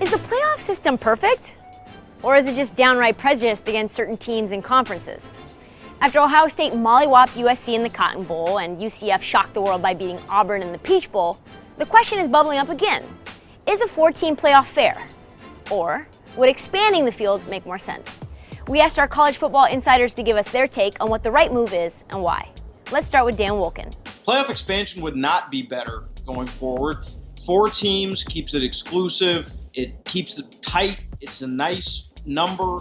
Is the playoff system perfect? Or is it just downright prejudiced against certain teams and conferences? After Ohio State mollywopped USC in the Cotton Bowl and UCF shocked the world by beating Auburn in the Peach Bowl, the question is bubbling up again. Is a 4-team playoff fair? Or would expanding the field make more sense? We asked our college football insiders to give us their take on what the right move is and why. Let's start with Dan Wolken. Playoff expansion would not be better going forward. 4 teams keeps it exclusive. It keeps it tight. It's a nice number.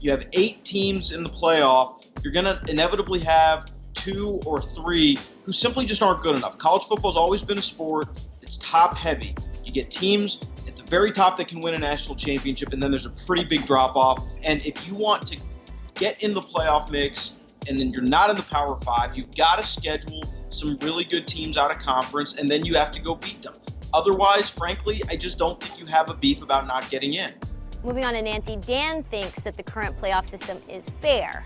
You have 8 teams in the playoff. You're going to inevitably have 2 or 3 who simply just aren't good enough. College football's always been a sport. It's top heavy. You get teams at the very top that can win a national championship, and then there's a pretty big drop off. And if you want to get in the playoff mix and then you're not in the Power 5, you've got to schedule some really good teams out of conference, and then you have to go beat them. Otherwise, frankly, I just don't think you have a beef about not getting in. Moving on to Nancy, Dan thinks that the current playoff system is fair.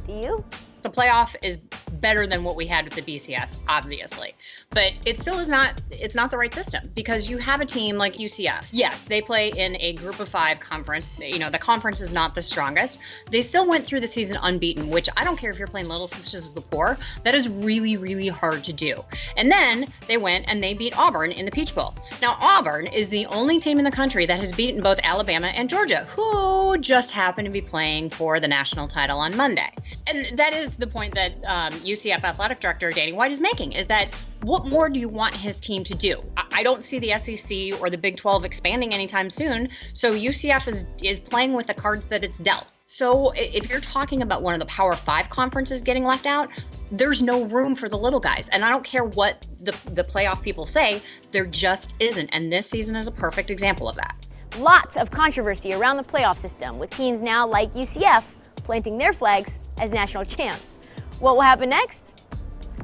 Do you? The playoff is better than what we had with the BCS, obviously. But it still is not, it's not the right system because you have a team like UCF. Yes, they play in a group of 5 conference. You know, the conference is not the strongest. They still went through the season unbeaten, which I don't care if you're playing Little Sisters of the Poor. That is really, really hard to do. And then they went and they beat Auburn in the Peach Bowl. Now, Auburn is the only team in the country that has beaten both Alabama and Georgia, who just happen to be playing for the national title on Monday. And that is the point that UCF athletic director Danny White is making, is that what more do you want his team to do? I don't see the SEC or the Big 12 expanding anytime soon, so UCF is playing with the cards that it's dealt. So if you're talking about one of the Power 5 conferences getting left out, there's no room for the little guys. And I don't care what the playoff people say, there just isn't. And this season is a perfect example of that. Lots of controversy around the playoff system, with teams now like UCF planting their flags as national champs. What will happen next?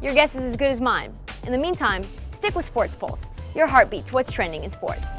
Your guess is as good as mine. In the meantime, stick with Sports Pulse, your heartbeat to what's trending in sports.